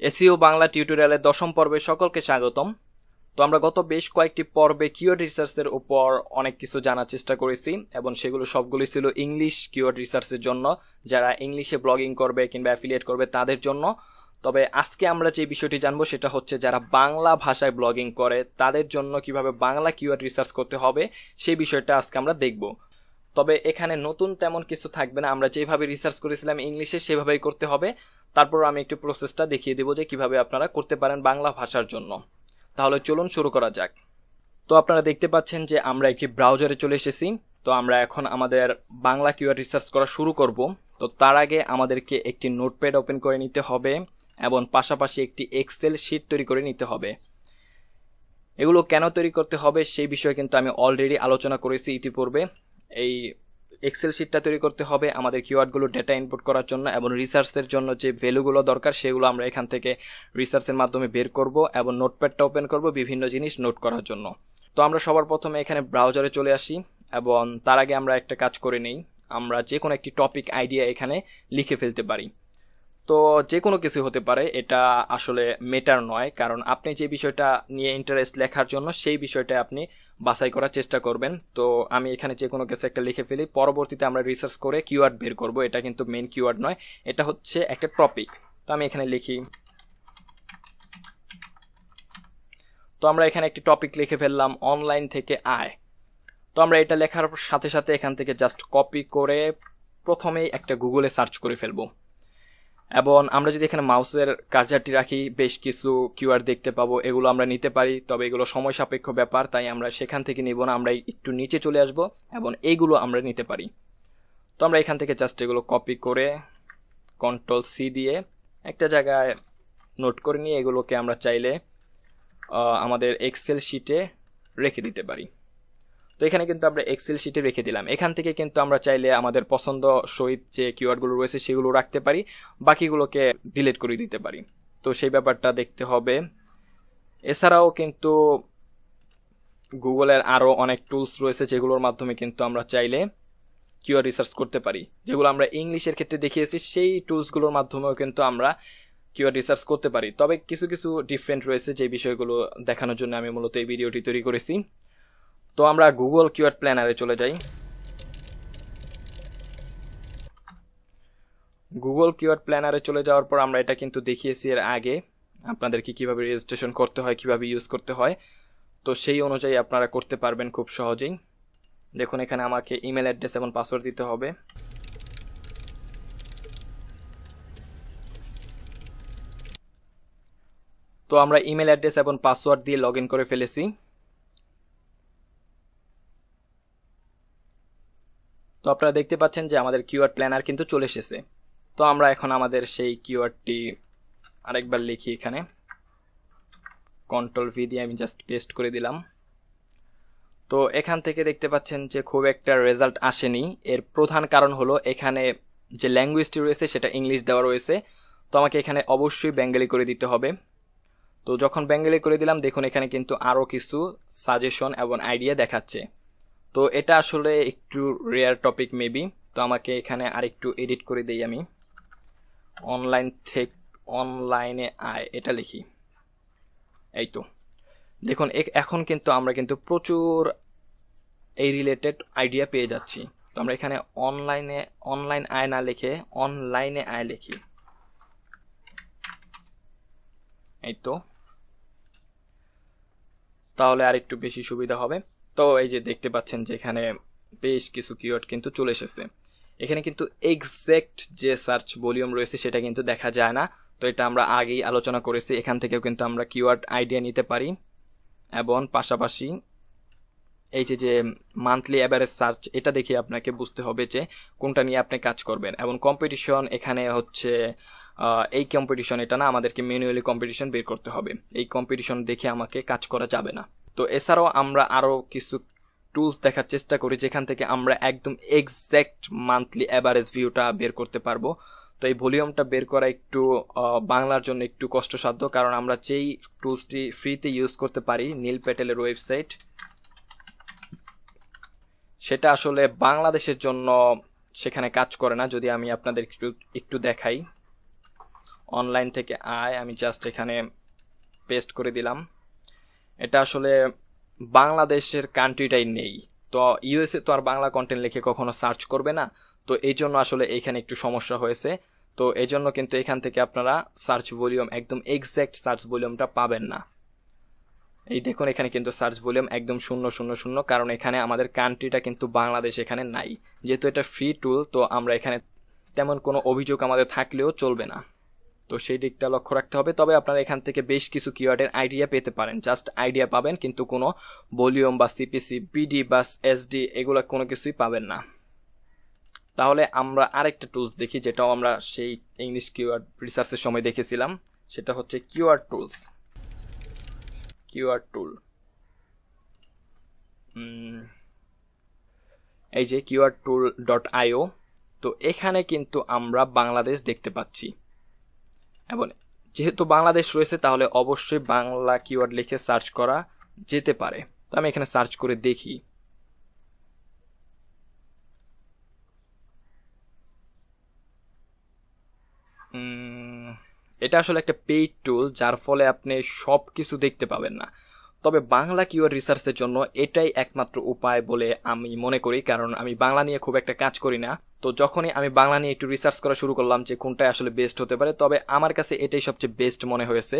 SEO Bangla টিউটোরিয়ালের 10ম পর্বে সকলকে স্বাগতম। তো আমরা গত বেশ কয়েকটি পর্বে কিওয়ার্ড রিসার্চের উপর অনেক কিছু জানার চেষ্টা করেছি এবং সেগুলো সবগুলোই ছিল ইংলিশ কিওয়ার্ড রিসার্চের জন্য, যারা ইংলিশে ব্লগিং করবে কিংবা অ্যাফিলিয়েট করবে তাদের জন্য। তবে আজকে আমরা যে বিষয়টি জানবো সেটা হচ্ছে যারা বাংলা ভাষায় ব্লগিং করে তাদের জন্য কিভাবে বাংলা কিওয়ার্ড রিসার্চ করতে হবে সেই বিষয়টা আজকে আমরা দেখব। তবে এখানে নতুন তেমন কিছু থাকবে না, আমরা যেভাবে রিসার্চ করেছিলাম ইংলিশে সেভাবেই করতে হবে। তারপর আমি একটু প্রসেসটা দেখিয়ে দেবো যে কিভাবে আপনারা করতে পারেন বাংলা ভাষার জন্য। তাহলে চলুন শুরু করা যাক। তো আপনারা দেখতে পাচ্ছেন যে আমরা একটি ব্রাউজারে চলে এসেছি। তো আমরা এখন আমাদের বাংলা কিওয়ার্ড রিসার্চ করা শুরু করব। তো তার আগে আমাদেরকে একটি নোটপ্যাড ওপেন করে নিতে হবে এবং পাশাপাশি একটি এক্সেল শিট তৈরি করে নিতে হবে। এগুলো কেন তৈরি করতে হবে সেই বিষয়ে কিন্তু আমি অলরেডি আলোচনা করেছি ইতিপূর্বে। এই এক্সেল শিটটা তৈরি করতে হবে আমাদের কিওয়ার্ডগুলো ডেটা ইনপুট করার জন্য এবং রিসার্চের জন্য যে ভ্যালুগুলো দরকার সেগুলো আমরা এখান থেকে রিসার্চের মাধ্যমে বের করব এবং নোটপ্যাডটা ওপেন করব বিভিন্ন জিনিস নোট করার জন্য। তো আমরা সবার প্রথমে এখানে ব্রাউজারে চলে আসি এবং তার আগে আমরা একটা কাজ করে নেই, আমরা যে কোনো একটি টপিক আইডিয়া এখানে লিখে ফেলতে পারি। তো যে কোনো কিছু হতে পারে, এটা আসলে মেটার নয়, কারণ আপনি যে বিষয়টা নিয়ে ইন্টারেস্ট লেখার জন্য সেই বিষয়টা আপনি বাছাই করার চেষ্টা করবেন। তো আমি এখানে যে কোনো কিছু একটা লিখে ফেলি, পরবর্তীতে আমরা রিসার্চ করে কিওয়ার্ড বের করব। এটা কিন্তু মেইন কিওয়ার্ড নয়, এটা হচ্ছে একটা টপিক। তো আমি এখানে লিখি, তো আমরা এখানে একটি টপিক লিখে ফেললাম অনলাইন থেকে আয়। তো আমরা এটা লেখার সাথে সাথে এখান থেকে জাস্ট কপি করে প্রথমেই একটা গুগলে সার্চ করে ফেলবো এবং আমরা যদি এখানে মাউসের কার্সারটি রাখি বেশ কিছু কিওয়ার্ড দেখতে পাবো। এগুলো আমরা নিতে পারি, তবে এগুলো সময় সাপেক্ষ ব্যাপার, তাই আমরা সেখান থেকে নিব না, আমরা একটু নিচে চলে আসব এবং এইগুলো আমরা নিতে পারি। তো আমরা এখান থেকে জাস্ট এগুলো কপি করে Ctrl+C দিয়ে একটা জায়গায় নোট করে নিয়ে এগুলোকে আমরা চাইলে আমাদের এক্সেল শিটে রেখে দিতে পারি। তো এখানে কিন্তু আমরা এক্সেল শিটে রেখে দিলাম। এখান থেকে কিন্তু আমরা চাইলে আমাদের পছন্দ সহিত যে কিওয়ার্ডগুলো রয়েছে সেগুলো রাখতে পারি, বাকিগুলোকে ডিলিট করে দিতে পারি। তো সেই ব্যাপারটা দেখতে হবে। এছাড়াও কিন্তু গুগলের আরও অনেক টুলস রয়েছে যেগুলোর মাধ্যমে কিন্তু আমরা চাইলে কিওয়ার্ড রিসার্চ করতে পারি। যেগুলো আমরা ইংলিশের ক্ষেত্রে দেখিয়েছি সেই টুলসগুলোর মাধ্যমেও কিন্তু আমরা কিওয়ার্ড রিসার্চ করতে পারি। তবে কিছু কিছু ডিফারেন্ট রয়েছে যে বিষয়গুলো দেখানোর জন্য আমি মূলত এই ভিডিওটি তৈরি করেছি। তো আমরা গুগল কিওয়ার্ড প্ল্যানারে চলে যাই। গুগল কিওয়ার্ড প্ল্যানারে চলে যাওয়ার পর আমরা এটা কিন্তু দেখিয়েছি এর আগে আপনাদেরকে কিভাবে রেজিস্ট্রেশন করতে হয়, কিভাবে ইউজ করতে হয়। তো সেই অনুযায়ী আপনারা করতে পারবেন খুব সহজেই। দেখুন এখানে আমাকে ইমেল অ্যাড্রেস এবং পাসওয়ার্ড দিতে হবে। তো আমরা ইমেল অ্যাড্রেস এবং পাসওয়ার্ড দিয়ে লগ ইন করে ফেলেছি। তো আপনারা দেখতে পাচ্ছেন যে আমাদের কিওয়ার্ড প্ল্যানার কিন্তু চলে এসেছে। তো আমরা এখন আমাদের সেই কিওয়ার্ডটি আরেকবার লিখি, এখানে Ctrl+V দিয়ে আমি জাস্ট পেস্ট করে দিলাম। তো এখান থেকে দেখতে পাচ্ছেন যে খুব একটা রেজাল্ট আসেনি। এর প্রধান কারণ হলো এখানে যে ল্যাঙ্গুয়েজটি রয়েছে সেটা ইংলিশ দেওয়া রয়েছে। তো আমাকে এখানে অবশ্যই বেঙ্গলি করে দিতে হবে। তো যখন বেঙ্গলি করে দিলাম দেখুন এখানে কিন্তু আরও কিছু সাজেশন এবং আইডিয়া দেখাচ্ছে। তো এটা আসলে একটু রেয়ার টপিক মেবি। তো আমাকে এখানে আরেকটু এডিট করে দেই, আমি অনলাইনে আয় এটা লিখি। এই তো দেখুন এখন কিন্তু আমরা কিন্তু প্রচুর এই রিলেটেড আইডিয়া পেয়ে যাচ্ছি। তো আমরা এখানে অনলাইন আয় না লিখে অনলাইনে আয় লিখি। এই তো, তাহলে আর একটু বেশি সুবিধা হবে। তো এই যে দেখতে পাচ্ছেন যে এখানে বেশ কিছু কিওয়ার্ড কিন্তু চলে এসেছে। এখানে কিন্তু এক্সাক্ট যে সার্চ ভলিউম রয়েছে সেটা কিন্তু দেখা যায় না। তো এটা আমরা আগেই আলোচনা করেছি। এখান থেকেও কিন্তু আমরা কিওয়ার্ড আইডিয়া নিতে পারি এবং পাশাপাশি এই যে মান্থলি অ্যাভারেজ সার্চ এটা দেখে আপনাকে বুঝতে হবে যে কোনটা নিয়ে আপনি কাজ করবেন। এবং কম্পিটিশন এখানে হচ্ছে এই কম্পিটিশন এটা না, আমাদেরকে ম্যানুয়ালি কম্পিটিশন বের করতে হবে। এই কম্পিটিশন দেখে আমাকে কাজ করা যাবে না। তো এছাড়াও আমরা আরও কিছু টুলস দেখার চেষ্টা করি যেখান থেকে আমরা একদম এক্সাক্ট মান্থলি অ্যাভারেজ ভিউটা বের করতে পারবো। তো এই ভলিউমটা বের করা একটু বাংলার জন্য একটু কষ্টসাধ্য, কারণ আমরা যেই টুলসটি ফ্রিতে ইউজ করতে পারি নীল প্যাটেলের ওয়েবসাইট, সেটা আসলে বাংলাদেশের জন্য সেখানে কাজ করে না। যদি আমি আপনাদের একটু দেখাই, অনলাইন থেকে আয় আমি জাস্ট এখানে পেস্ট করে দিলাম। এটা আসলে বাংলাদেশের কান্ট্রিটাই নেই, তো ইউএসএ তো আর বাংলা কন্টেন্ট লিখে কখনো সার্চ করবে না, তো এই জন্য আসলে এখানে একটু সমস্যা হয়েছে। তো এই জন্য কিন্তু এখান থেকে আপনারা সার্চ ভলিউম একদম এক্স্যাক্ট সার্চ ভলিউমটা পাবেন না। এই দেখুন এখানে কিন্তু সার্চ ভলিউম একদম 000, কারণ এখানে আমাদের কান্ট্রিটা কিন্তু বাংলাদেশ এখানে নাই। যেহেতু এটা ফ্রি টুল, তো আমরা এখানে তেমন কোনো অভিযোগ আমাদের থাকলেও চলবে না, তো সেই দিকটা লক্ষ্য রাখতে হবে। তবে আপনারা এখান থেকে বেশ কিছু কিওয়ার্ডের আইডিয়া পেতে পারেন, জাস্ট আইডিয়া পাবেন, কিন্তু কোনো ভলিউম বা সিপিসি, বিডি বা এসডি এগুলো কোনো কিছুই পাবেন না। তাহলে আমরা আরেকটা টুলস দেখি, যেটাও আমরা সেই ইংলিশ কিওয়ার্ড রিসার্চের সময় দেখেছিলাম, সেটা হচ্ছে কিওয়ার্ড টুলস। কিওয়ার্ড টুল, এই যে keywordtool.io, তো এখানে কিন্তু আমরা বাংলাদেশ দেখতে পাচ্ছি, এবং যেহেতু বাংলাদেশ রয়েছে তাহলে অবশ্যই বাংলা কিওয়ার্ড লিখে সার্চ করা যেতে পারে। তো আমি এখানে সার্চ করে দেখি। এটা আসলে একটা পেইড টুল, যার ফলে আপনি সব কিছু দেখতে পাবেন না। তবে বাংলা কিওয়ার্ড রিসার্চের জন্য এটাই একমাত্র উপায় বলে আমি মনে করি, কারণ আমি বাংলা নিয়ে খুব একটা কাজ করি না। তো যখনই আমি বাংলা নিয়ে একটু রিসার্চ করা শুরু করলাম যে কোনটাই আসলে বেস্ট হতে পারে, তবে আমার কাছে এটাই সবচেয়ে বেস্ট মনে হয়েছে,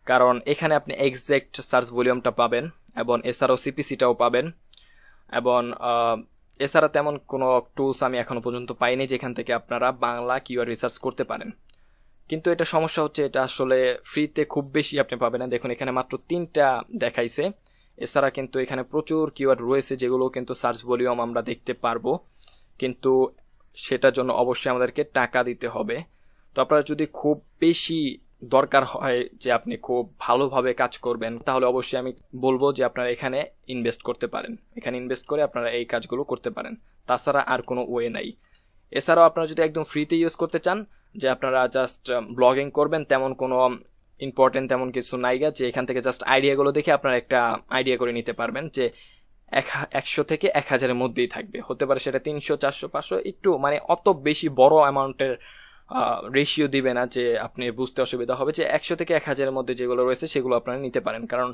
কারণ এখানে আপনি এক্স্যাক্ট সার্চ ভলিউমটা পাবেন, এবং এছাড়াও সিপিসিটাও পাবেন, এবং এছাড়া তেমন কোনো টুলস আমি এখনো পর্যন্ত পাইনি যেখান থেকে আপনারা বাংলা কিওয়ার্ড রিসার্চ করতে পারেন। কিন্তু এটা সমস্যা হচ্ছে, এটা আসলে ফ্রিতে খুব বেশি আপনি পাবেন না। দেখুন এখানে মাত্র 3টা দেখাইছে, এছাড়া কিন্তু এখানে প্রচুর কিওয়ার্ড রয়েছে যেগুলো কিন্তু সার্চ ভলিউম আমরা দেখতে পারবো, কিন্তু সেটার জন্য অবশ্যই আমাদেরকে টাকা দিতে হবে। তো আপনারা যদি খুব বেশি দরকার হয় যে আপনি খুব ভালোভাবে কাজ করবেন, তাহলে অবশ্যই আমি বলবো যে আপনারা এখানে ইনভেস্ট করতে পারেন, এখানে ইনভেস্ট করে আপনারা এই কাজগুলো করতে পারেন, তাছাড়া আর কোনো ওয়ে নাই। এছাড়াও আপনারা যদি একদম ফ্রিতে ইউজ করতে চান, যে আপনারা জাস্ট ব্লগিং করবেন, তেমন কোনো ইম্পর্টেন্ট তেমন কিছু নাইগা, যে এখান থেকে জাস্ট আইডিয়াগুলো দেখে আপনারা একটা আইডিয়া করে নিতে পারবেন, যে 100 থেকে 1000-এর মধ্যেই থাকবে, হতে পারে সেটা 300, 400, 500, একটু মানে অত বেশি বড় অ্যামাউন্টের রেশিও দিবে না যে আপনি বুঝতে অসুবিধা হবে। যে 100 থেকে 1000-এর মধ্যে যেগুলো রয়েছে সেগুলো আপনারা নিতে পারেন, কারণ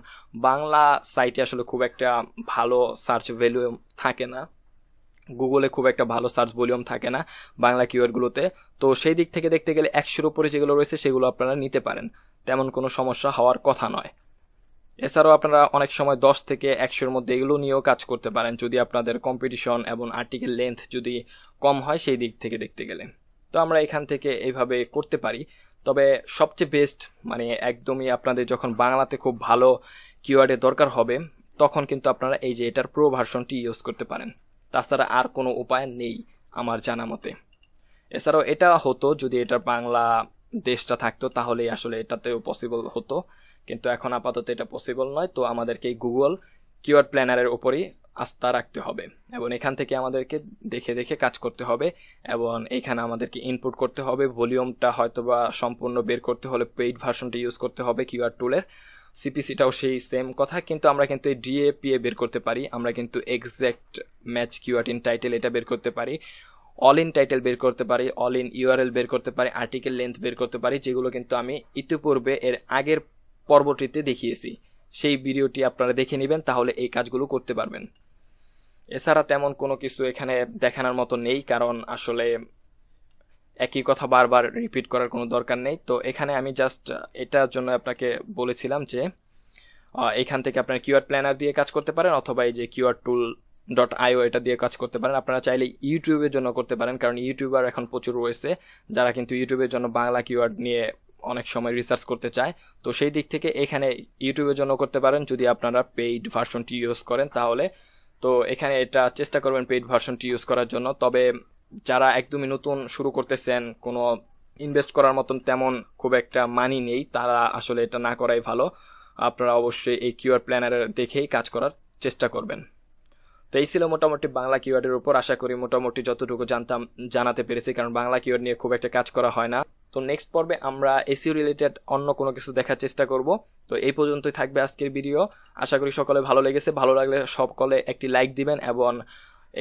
বাংলা সাইটে আসলে খুব একটা ভালো সার্চ ভ্যালুম থাকে না, গুগলে খুব একটা ভালো সার্চ ভলিউম থাকে না বাংলা কিওয়ার্ডগুলোতে। তো সেই দিক থেকে দেখতে গেলে 100-এর উপরে যেগুলো রয়েছে সেগুলো আপনারা নিতে পারেন, তেমন কোনো সমস্যা হওয়ার কথা নয়। এছাড়াও আপনারা অনেক সময় 10 থেকে 100-এর মধ্যে এগুলো নিয়েও কাজ করতে পারেন, যদি আপনাদের কম্পিটিশন এবং আর্টিকেল লেন্থ যদি কম হয় সেই দিক থেকে দেখতে গেলে। তো আমরা এখান থেকে এইভাবে করতে পারি। তবে সবচেয়ে বেস্ট মানে একদমই আপনাদের যখন বাংলাতে খুব ভালো কিওয়ার্ডের দরকার হবে, তখন কিন্তু আপনারা এই যে এটার প্রো ভার্সনটি ইউজ করতে পারেন, তাছাড়া আর কোনো উপায় নেই আমার জানা মতে। এছাড়াও এটা হতো যদি এটার বাংলা দেশটা থাকতো, তাহলেই আসলে এটাতেও পসিবল হতো, কিন্তু এখন আপাতত এটা পসিবল নয়। তো আমাদেরকে গুগল কিওয়ার্ড প্ল্যানারের উপরই আস্থা রাখতে হবে, এবং এখান থেকে আমাদেরকে দেখে দেখে কাজ করতে হবে, এবং এইখানে আমাদেরকে ইনপুট করতে হবে। ভলিউমটা হয়তোবা সম্পূর্ণ বের করতে হলে পেইড ভার্সনটা ইউজ করতে হবে কিওয়ার্ড টুলের। সিপিসিটাও সেই সেম কথা, কিন্তু আমরা কিন্তু এই ডিএপিএ বের করতে পারি, আমরা কিন্তু exact match keyword in title এটা বের করতে পারি, অল ইন টাইটেল বের করতে পারি, অল ইন ইউআরএল বের করতে পারি, আর্টিকেল লেন্থ বের করতে পারি, যেগুলো কিন্তু আমি ইতিপূর্বে এর আগের পর্বটিতে দেখিয়েছি। সেই ভিডিওটি আপনারা দেখে নেবেন, তাহলে এই কাজগুলো করতে পারবেন। এছাড়া তেমন কোনো কিছু এখানে দেখানোর মতো নেই, কারণ আসলে একই কথা বারবার রিপিট করার কোনো দরকার নেই। তো এখানে আমি জাস্ট এটার জন্য আপনাকে বলেছিলাম যে এখান থেকে আপনারা কিওয়ার্ড প্ল্যানার দিয়ে কাজ করতে পারেন, অথবা এই যে keywordtool.io এটা দিয়ে কাজ করতে পারেন। আপনারা চাইলে ইউটিউবের জন্য করতে পারেন, কারণ ইউটিউবার এখন প্রচুর রয়েছে যারা কিন্তু ইউটিউবের জন্য বাংলা কিওয়ার্ড নিয়ে অনেক সময় রিসার্চ করতে চায়। তো সেই দিক থেকে এখানে ইউটিউবের জন্য করতে পারেন যদি আপনারা পেইড ভার্সনটি ইউজ করেন তাহলে। তো এখানে এটা চেষ্টা করবেন পেইড ভার্সনটি ইউজ করার জন্য। তবে যারা একদমই নতুন শুরু করতেছেন, কোনো ইনভেস্ট করার মতন তেমন খুব একটা মানি নেই, তারা আসলে এটা না করাই ভালো। আপনারা অবশ্যই এই কিওয়ার্ড প্ল্যানার দেখেই কাজ করার চেষ্টা করবেন। তো এই ছিল মোটামুটি বাংলা কিওয়ার্ডের উপর। আশা করি মোটামুটি যতটুকু জানাতে পেরেছি, কারণ বাংলা কিওয়ার্ড নিয়ে খুব একটা কাজ করা হয় না। তো নেক্সট পর্বে আমরা এসইও রিলেটেড অন্য কোনো কিছু দেখার চেষ্টা করব। তো এই পর্যন্তই থাকবে আজকের ভিডিও। আশা করি সকলে ভালো লেগেছে। ভালো লাগলে সকলে একটি লাইক দিবেন, এবং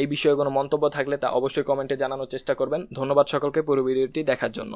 এই বিষয়ে কোনো মন্তব্য থাকলে তা অবশ্যই কমেন্টে জানানোর চেষ্টা করবেন। ধন্যবাদ সকলকে পুরো ভিডিওটি দেখার জন্য।